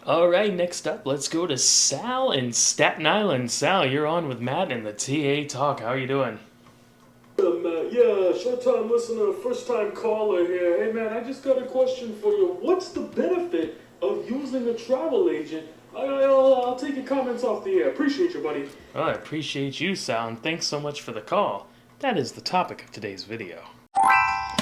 All right, next up, let's go to Sal in Staten Island. Sal, you're on with Matt in the TA Talk. How are you doing? Matt. Yeah, short time listener, first time caller here. Hey, man, I just got a question for you. What's the benefit of using a travel agent? I'll take your comments off the air. Appreciate you, buddy. Well, I appreciate you, Sal, and thanks so much for the call. That is the topic of today's video.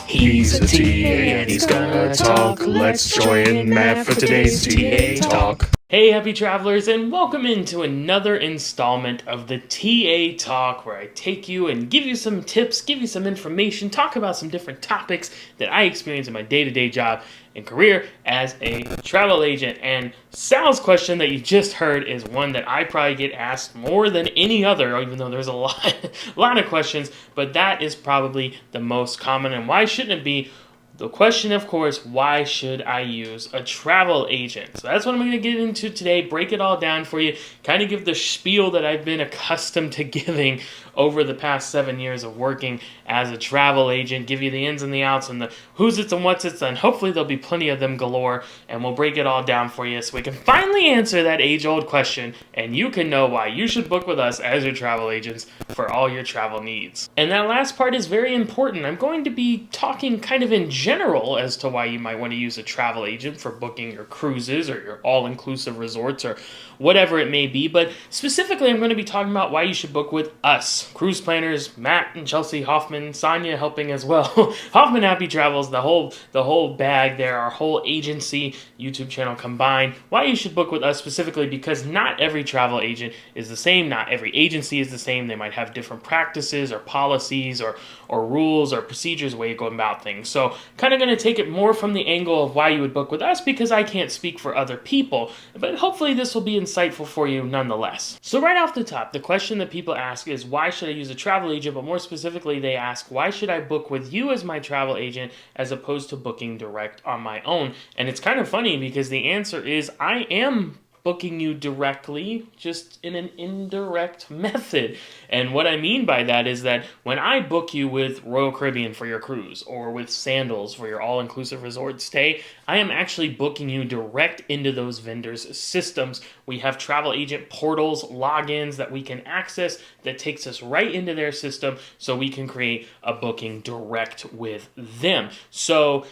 He's a TA and he's gonna talk. Let's join Matt for today's TA Talk. Hey, happy travelers, and welcome into another installment of the TA Talk, where I take you and give you some tips, give you some information, talk about some different topics that I experience in my day-to-day job and career as a travel agent. And Sal's question that you just heard is one that I probably get asked more than any other, even though there's a lot of questions, but that is probably the most common. And why shouldn't it be? The question, of course, why should I use a travel agent? So that's what I'm going to get into today, break it all down for you, kind of give the spiel that I've been accustomed to giving over the past 7 years of working as a travel agent, give you the ins and the outs and the who's it's and what's it's, and hopefully there'll be plenty of them galore, and we'll break it all down for you so we can finally answer that age-old question, and you can know why you should book with us as your travel agents for all your travel needs. And that last part is very important. I'm going to be talking kind of in general as to why you might want to use a travel agent for booking your cruises or your all-inclusive resorts or whatever it may be, but specifically I'm going to be talking about why you should book with us, cruise planners, Matt and Chelsy, Hoffman, Sonia helping as well. Hoffman Happy Travels, the whole bag there, our whole agency, YouTube channel combined. Why you should book with us specifically, because not every travel agent is the same, not every agency is the same. They might have different practices or policies or rules or procedures, way you go about things. So kind of going to take it more from the angle of why you would book with us, because I can't speak for other people, but hopefully this will be insightful for you nonetheless. So right off the top, the question that people ask is, why should I use a travel agent? But more specifically, they ask, why should I book with you as my travel agent as opposed to booking direct on my own? And it's kind of funny because the answer is, I am booking you directly, just in an indirect method. And what I mean by that is that when I book you with Royal Caribbean for your cruise, or with Sandals for your all-inclusive resort stay, I am actually booking you direct into those vendors' systems. We have travel agent portals, logins that we can access that takes us right into their system so we can create a booking direct with them. So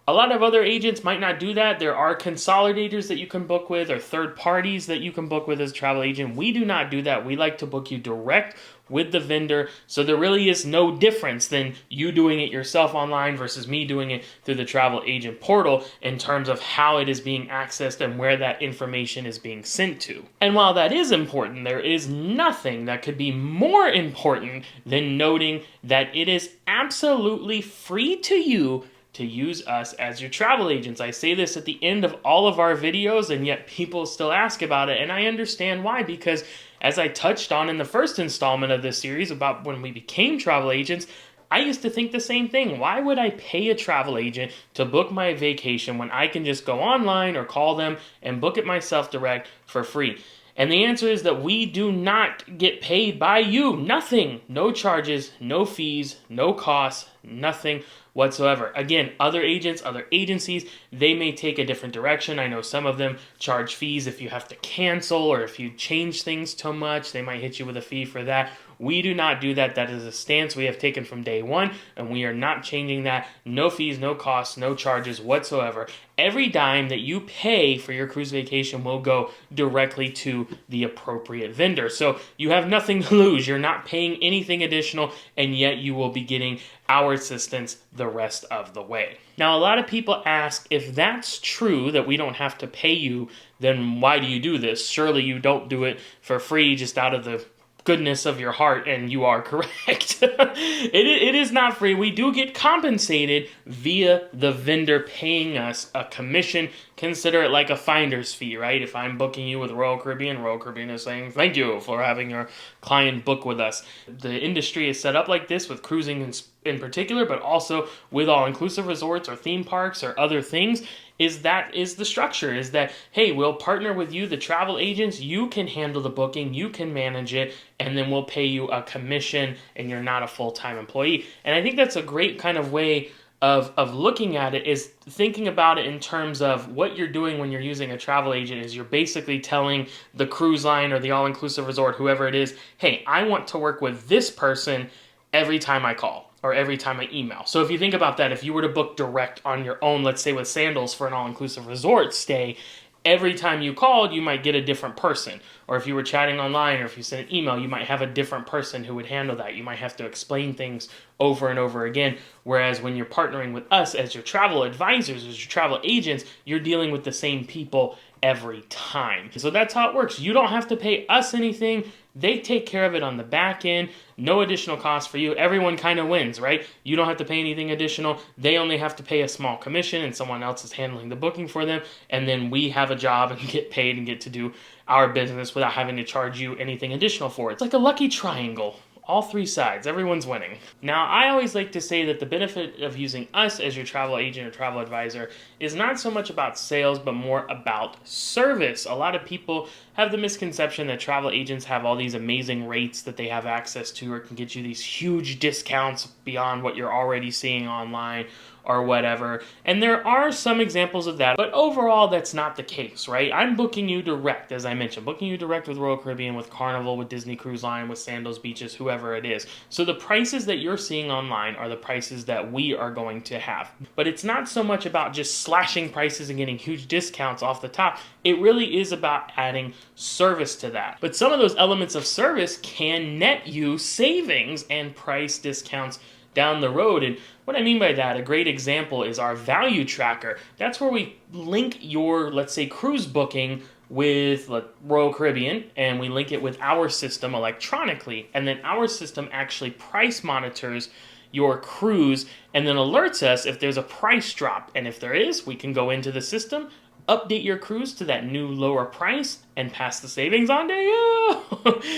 a lot of other agents might not do that. There are consolidators that you can book with, or third parties that you can book with as a travel agent. We do not do that. We like to book you direct with the vendor, so there really is no difference than you doing it yourself online versus me doing it through the travel agent portal in terms of how it is being accessed and where that information is being sent to. And while that is important, there is nothing that could be more important than noting that it is absolutely free to you to use us as your travel agents. I say this at the end of all of our videos, and yet people still ask about it, and I understand why, because as I touched on in the first installment of this series about when we became travel agents, I used to think the same thing. Why would I pay a travel agent to book my vacation when I can just go online or call them and book it myself direct for free? And the answer is that we do not get paid by you. Nothing. No charges, no fees, no costs, nothing whatsoever. Again, other agents, other agencies, they may take a different direction. I know some of them charge fees if you have to cancel or if you change things too much. They might hit you with a fee for that. We do not do that. That is a stance we have taken from day one, and we are not changing that. No fees, no costs, no charges whatsoever. Every dime that you pay for your cruise vacation will go directly to the appropriate vendor. So you have nothing to lose. You're not paying anything additional, and yet you will be getting our assistance the rest of the way. Now, a lot of people ask, if that's true, that we don't have to pay you, then why do you do this? Surely you don't do it for free just out of the goodness of your heart, and you are correct. It is not free. We do get compensated via the vendor paying us a commission. Consider it like a finder's fee, right? If I'm booking you with Royal Caribbean is saying thank you for having your client book with us. The industry is set up like this with cruising in particular, but also with all-inclusive resorts or theme parks or other things. Is the structure, is that, hey, we'll partner with you, the travel agents, you can handle the booking, you can manage it, and then we'll pay you a commission, and you're not a full-time employee. And I think that's a great kind of way of looking at it is thinking about it in terms of what you're doing when you're using a travel agent is you're basically telling the cruise line or the all-inclusive resort, whoever it is, hey, I want to work with this person every time I call or every time I email. So if you think about that, if you were to book direct on your own, let's say with Sandals for an all-inclusive resort stay, every time you called, you might get a different person. Or if you were chatting online or if you sent an email, you might have a different person who would handle that. You might have to explain things over and over again. Whereas when you're partnering with us as your travel advisors, as your travel agents, you're dealing with the same people every time. So that's how it works. You don't have to pay us anything. They take care of it on the back end. No additional cost for you. Everyone kind of wins, right? You don't have to pay anything additional. They only have to pay a small commission and someone else is handling the booking for them. And then we have a job and get paid and get to do our business without having to charge you anything additional for it. It's like a lucky triangle. All three sides, everyone's winning. Now, I always like to say that the benefit of using us as your travel agent or travel advisor is not so much about sales, but more about service. A lot of people have the misconception that travel agents have all these amazing rates that they have access to or can get you these huge discounts beyond what you're already seeing online or whatever. And there are some examples of that, but overall that's not the case, right? I'm booking you direct, as I mentioned, booking you direct with Royal Caribbean, with Carnival, with Disney Cruise Line, with Sandals Beaches, whoever it is. So the prices that you're seeing online are the prices that we are going to have. But it's not so much about just slashing prices and getting huge discounts off the top. It really is about adding service to that. But some of those elements of service can net you savings and price discounts down the road. And what I mean by that, a great example is our value tracker. That's where we link your, let's say, cruise booking with Royal Caribbean, and we link it with our system electronically. And then our system actually price monitors your cruise and then alerts us if there's a price drop. And if there is, we can go into the system, update your cruise to that new lower price, and pass the savings on to you.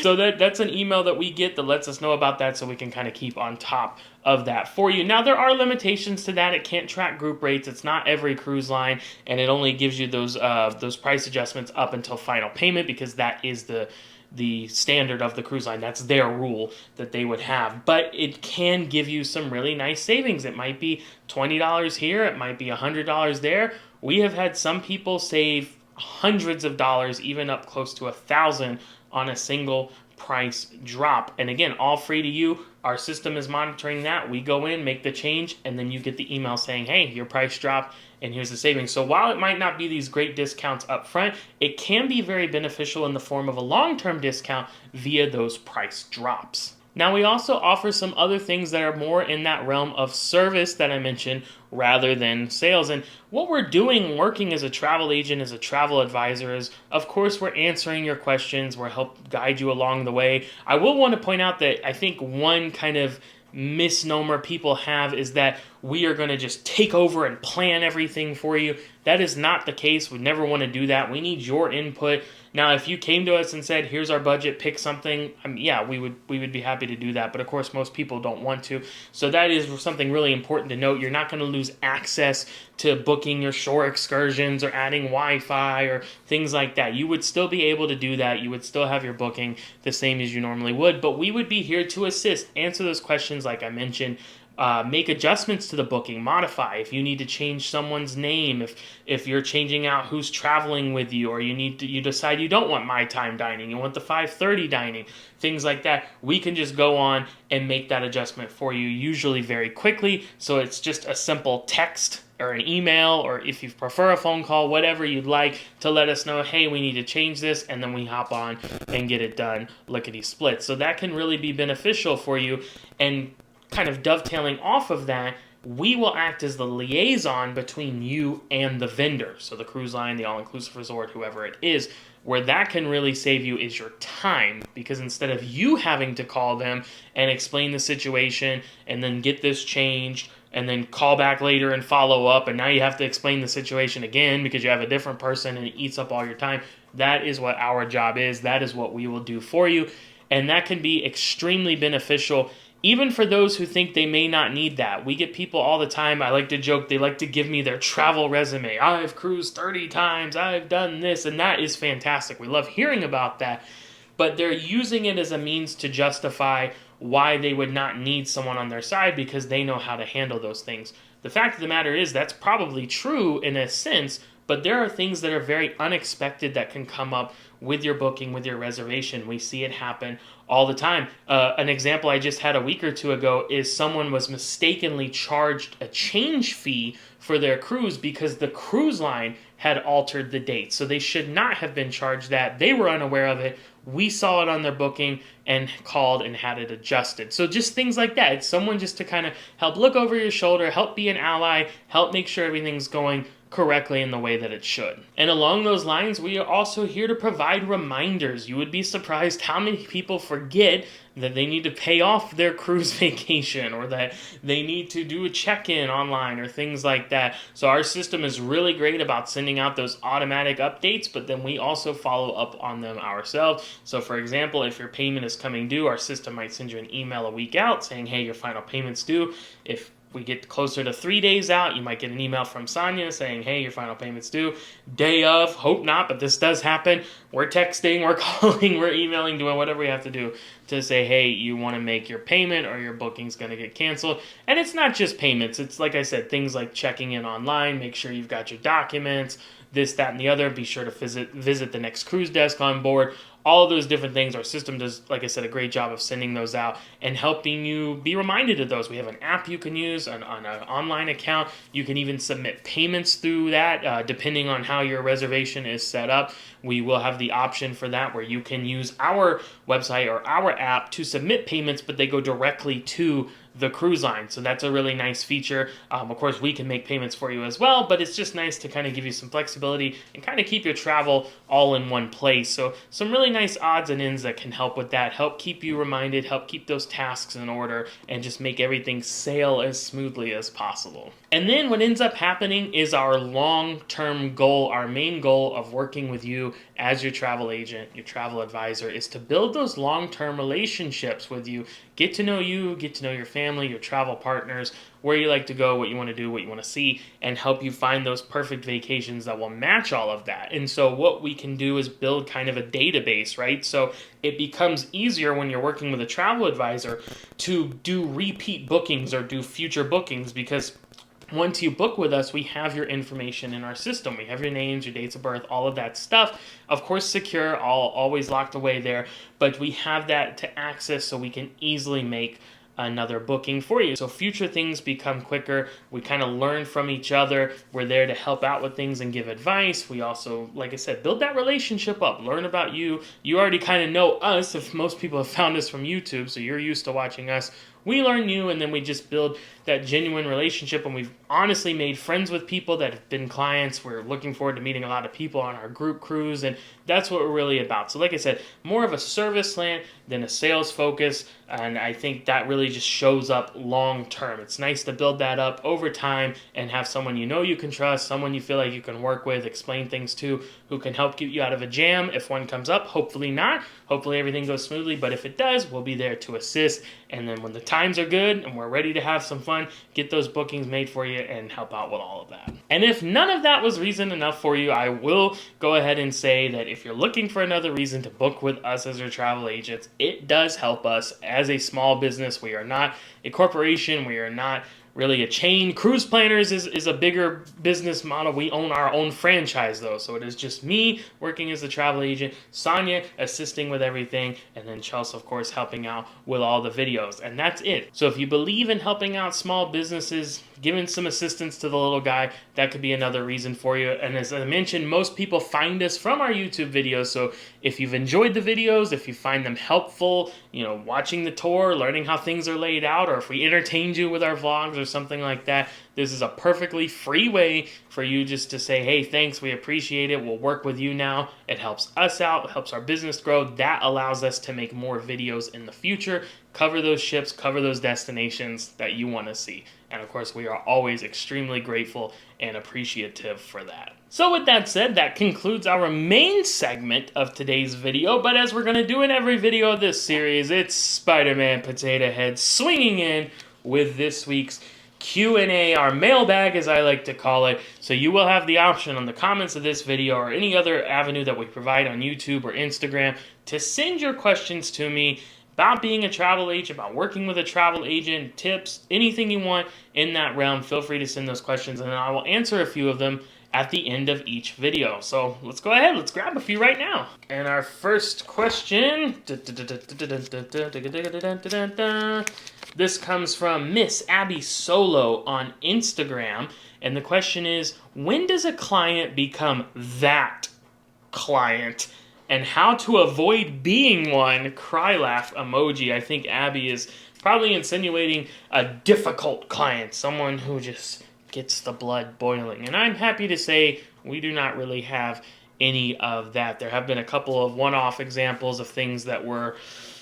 So that's an email that we get that lets us know about that so we can kind of keep on top of that for you. Now, there are limitations to that. It can't track group rates. It's not every cruise line, and it only gives you those price adjustments up until final payment because that is the standard of the cruise line. That's their rule that they would have. But it can give you some really nice savings. It might be $20 here. It might be $100 there. We have had some people save hundreds of dollars, even up close to $1,000 on a single price drop. And again, all free to you. Our system is monitoring that. We go in, make the change, and then you get the email saying, hey, your price dropped and here's the savings. So while it might not be these great discounts up front, it can be very beneficial in the form of a long-term discount via those price drops. Now, we also offer some other things that are more in that realm of service that I mentioned rather than sales. And what we're doing working as a travel agent, as a travel advisor is, of course, we're answering your questions. We're help guide you along the way. I will want to point out that I think one kind of misnomer people have is that we are going to just take over and plan everything for you. That is not the case. We never want to do that. We need your input. Now, if you came to us and said, here's our budget, pick something, yeah, we would be happy to do that. But of course, most people don't want to. So that is something really important to note. You're not going to lose access to booking your shore excursions or adding Wi-Fi or things like that. You would still be able to do that. You would still have your booking the same as you normally would. But we would be here to assist, answer those questions like I mentioned, make adjustments to the booking, modify if you need to change someone's name, if you're changing out who's traveling with you, or you decide you don't want my time dining, you want the 5:30 dining, things like that. We can just go on and make that adjustment for you, usually very quickly. So it's just a simple text or an email, or if you prefer a phone call, whatever you'd like to let us know, hey, we need to change this, and then we hop on and get it done lickety-split. So that can really be beneficial for you. And kind of dovetailing off of that, we will act as the liaison between you and the vendor. So the cruise line, the all-inclusive resort, whoever it is, where that can really save you is your time, because instead of you having to call them and explain the situation and then get this changed and then call back later and follow up, and now you have to explain the situation again because you have a different person and it eats up all your time. That is what our job is. That is what we will do for you. And that can be extremely beneficial even for those who think they may not need that. We get people all the time, I like to joke, they like to give me their travel resume. I've cruised 30 times, I've done this, and that is fantastic. We love hearing about that. But they're using it as a means to justify why they would not need someone on their side because they know how to handle those things. the fact of the matter is that's probably true in a sense, but there are things that are very unexpected that can come up with your booking, with your reservation. We see it happen all the time. An example I just had a week or two ago is someone was mistakenly charged a change fee for their cruise because the cruise line had altered the date. So they should not have been charged that. They were unaware of it. We saw it on their booking and called and had it adjusted. So just things like that. It's someone just to kind of help look over your shoulder, help be an ally, help make sure everything's going correctly in the way that it should. And along those lines, we are also here to provide reminders. You would be surprised how many people forget that they need to pay off their cruise vacation or that they need to do a check-in online or things like that. So our system is really great about sending out those automatic updates, but then we also follow up on them ourselves. So for example, if your payment is coming due, our system might send you an email a week out saying, hey, your final payment's due. If we get closer to 3 days out, you might get an email from Sonia saying, hey, your final payment's due. Day of, hope not, but this does happen. We're texting, we're calling, we're emailing, doing whatever we have to do to say, hey, you want to make your payment or your booking's going to get canceled. And it's not just payments. It's, like I said, things like checking in online, make sure you've got your documents, this, that, and the other. Be sure to visit the next cruise desk on board. All of those different things. Our system does, like I said, a great job of sending those out and helping you be reminded of those. We have an app you can use on an online account. You can even submit payments through that, depending on how your reservation is set up. We will have the option for that where you can use our website or our app to submit payments, but they go directly to the cruise line. So that's a really nice feature. Of course, we can make payments for you as well, but it's just nice to kind of give you some flexibility and kind of keep your travel all in one place. So some really nice odds and ends that can help with that, help keep you reminded, help keep those tasks in order, and just make everything sail as smoothly as possible. And then what ends up happening is our long-term goal, our main goal of working with you as your travel agent, your travel advisor, is to build those long-term relationships with you, get to know you, get to know your family, your travel partners, where you like to go, what you want to do, what you want to see, and help you find those perfect vacations that will match all of that. And so what we can do is build kind of a database, right? So it becomes easier when you're working with a travel advisor to do repeat bookings or do future bookings, because once you book with us, we have your information in our system. We have your names, your dates of birth, all of that stuff. Of course, secure, always locked away there, but we have that to access so we can easily make another booking for you. So future things become quicker. We kind of learn from each other. We're there to help out with things and give advice. We also, like I said, build that relationship up, learn about you. You already kind of know us if most people have found us from YouTube, so you're used to watching us. We learn you, and then we just build that genuine relationship, and we've honestly made friends with people that have been clients. We're looking forward to meeting a lot of people on our group cruise, and that's what we're really about. So like I said, more of a service slant than a sales focus, and I think that really just shows up long term. It's nice to build that up over time and have someone you know you can trust, someone you feel like you can work with, explain things to, who can help get you out of a jam if one comes up. Hopefully not. Hopefully everything goes smoothly, but if it does, we'll be there to assist. And then when the times are good and we're ready to have some fun, get those bookings made for you and help out with all of that. And if none of that was reason enough for you, I will go ahead and say that if you're looking for another reason to book with us as your travel agents, it does help us as a small business. We are not a corporation. We are not really a chain. Cruise Planners is a bigger business model. We own our own franchise though, so it is just me working as the travel agent, Sonia assisting with everything, and then Chelsy, of course, helping out with all the videos, and that's it. So if you believe in helping out small businesses, giving some assistance to the little guy, that could be another reason for you. And as I mentioned, most people find us from our YouTube videos, so if you've enjoyed the videos, if you find them helpful, watching the tour, learning how things are laid out, or if we entertained you with our vlogs or something like that, this is a perfectly free way for you just to say, hey, thanks, we appreciate it, we'll work with you now. It helps us out, it helps our business grow. That allows us to make more videos in the future, cover those ships, cover those destinations that you want to see. And of course, we are always extremely grateful and appreciative for that. So with that said, that concludes our main segment of today's video. But as we're going to do in every video of this series, it's Spider-Man Potato Head swinging in with this week's Q&A, our mailbag as I like to call it. So you will have the option on the comments of this video or any other avenue that we provide on YouTube or Instagram to send your questions to me. about being a travel agent, about working with a travel agent, tips, anything you want in that realm, feel free to send those questions, and I will answer a few of them at the end of each video. So let's go ahead, let's grab a few right now. And our first question, this comes from Miss Abby Solo on Instagram, and the question is, when does a client become that client? And how to avoid being one, cry laugh emoji. I think Abby is probably insinuating a difficult client, someone who just gets the blood boiling. And I'm happy to say we do not really have any of that. There have been a couple of one-off examples of things that were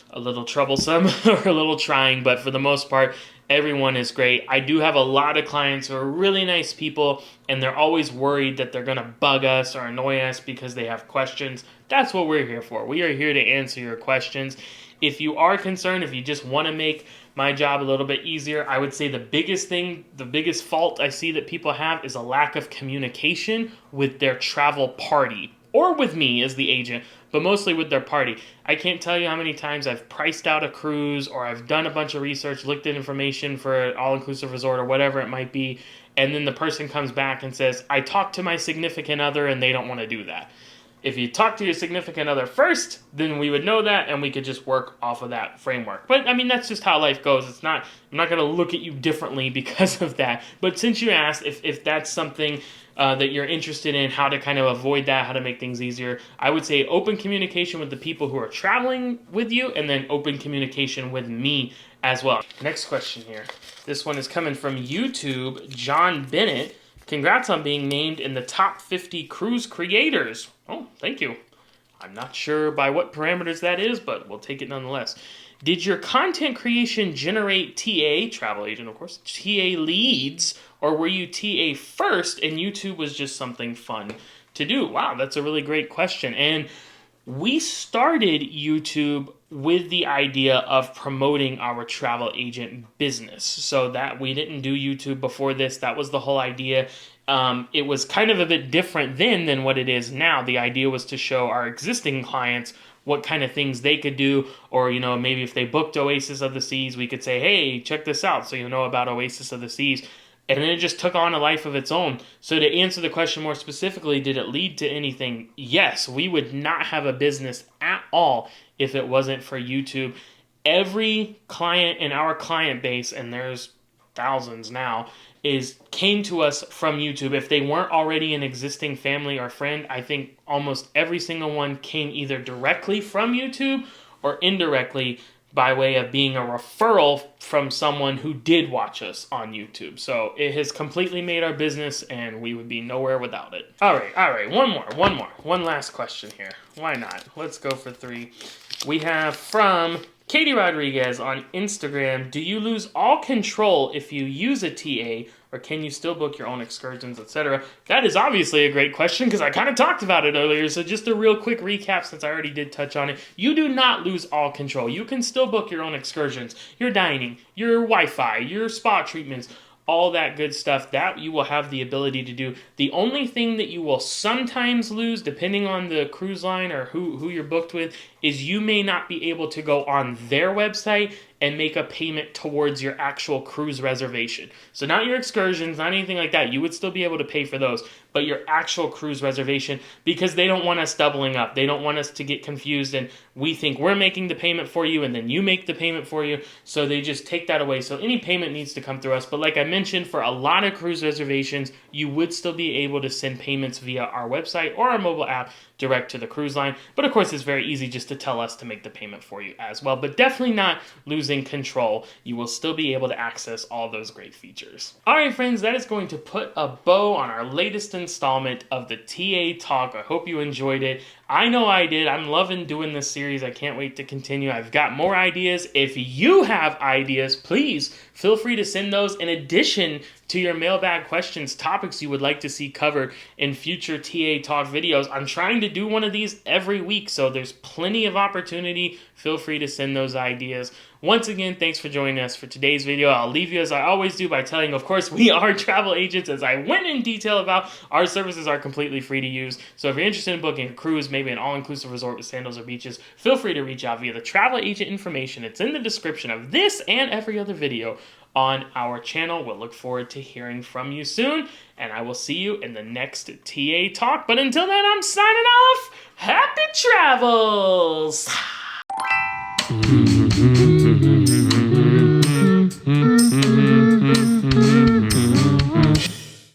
a little troublesome or a little trying, but for the most part, everyone is great. I do have a lot of clients who are really nice people, and they're always worried that they're going to bug us or annoy us because they have questions. That's what we're here for. We are here to answer your questions. If you are concerned, if you just want to make my job a little bit easier, I would say the biggest fault I see that people have is a lack of communication with their travel party, or with me as the agent, but mostly with their party. I can't tell you how many times I've priced out a cruise, or I've done a bunch of research, looked at information for an all-inclusive resort or whatever it might be, and then the person comes back and says, I talked to my significant other and they don't want to do that. If you talk to your significant other first, then we would know that and we could just work off of that framework. But I mean, that's just how life goes. I'm not going to look at you differently because of that. But since you asked if that's something that you're interested in, how to kind of avoid that, how to make things easier, I would say open communication with the people who are traveling with you, and then open communication with me as well. Next question here. This one is coming from YouTube, John Bennett. Congrats on being named in the top 50 cruise creators. Oh, thank you. I'm not sure by what parameters that is, but we'll take it nonetheless. Did your content creation generate TA, travel agent of course, TA leads, or were you TA first and YouTube was just something fun to do? Wow, that's a really great question. And we started YouTube with the idea of promoting our travel agent business. So that we didn't do YouTube before this. That was the whole idea. It was kind of a bit different then than what it is now. The idea was to show our existing clients what kind of things they could do, or, you know, maybe if they booked Oasis of the Seas, we could say, hey, check this out so you know about Oasis of the Seas. And then it just took on a life of its own. So to answer the question more specifically, did it lead to anything? Yes, we would not have a business at all if it wasn't for YouTube. Every client in our client base, and there's thousands now, came to us from YouTube. If they weren't already an existing family or friend, I think almost every single one came either directly from YouTube or indirectly by way of being a referral from someone who did watch us on YouTube. So it has completely made our business, and we would be nowhere without it. All right, one last question here. Why not? Let's go for 3. We have from Katie Rodriguez on Instagram, do you lose all control if you use a TA, or can you still book your own excursions, etc.? That is obviously a great question because I kind of talked about it earlier, so just a real quick recap since I already did touch on it. You do not lose all control. You can still book your own excursions, your dining, your Wi-Fi, your spa treatments, all that good stuff. That you will have the ability to do. The only thing that you will sometimes lose, depending on the cruise line or who you're booked with, is you may not be able to go on their website and make a payment towards your actual cruise reservation. So not your excursions, not anything like that. You would still be able to pay for those, but your actual cruise reservation, because they don't want us doubling up. They don't want us to get confused and we think we're making the payment for you and then you make the payment for you. So they just take that away. So any payment needs to come through us. But like I mentioned, for a lot of cruise reservations, you would still be able to send payments via our website or our mobile app direct to the cruise line. But of course, it's very easy just to tell us to make the payment for you as well. But definitely not losing control. You will still be able to access all those great features. All right, friends, that is going to put a bow on our latest installment of the TA Talk. I hope you enjoyed it. I know I did. I'm loving doing this series. I can't wait to continue. I've got more ideas. If you have ideas, please feel free to send those in addition to your mailbag questions, topics you would like to see covered in future TA Talk videos. I'm trying to do one of these every week, so there's plenty of opportunity. Feel free to send those ideas. Once again, thanks for joining us for today's video. I'll leave you as I always do by telling, of course, we are travel agents, as I went in detail about. Our services are completely free to use. So if you're interested in booking a cruise, maybe an all-inclusive resort with sandals or beaches, feel free to reach out via the travel agent information. It's in the description of this and every other video on our channel. We'll look forward to hearing from you soon, and I will see you in the next TA Talk. But until then, I'm signing off. Happy travels!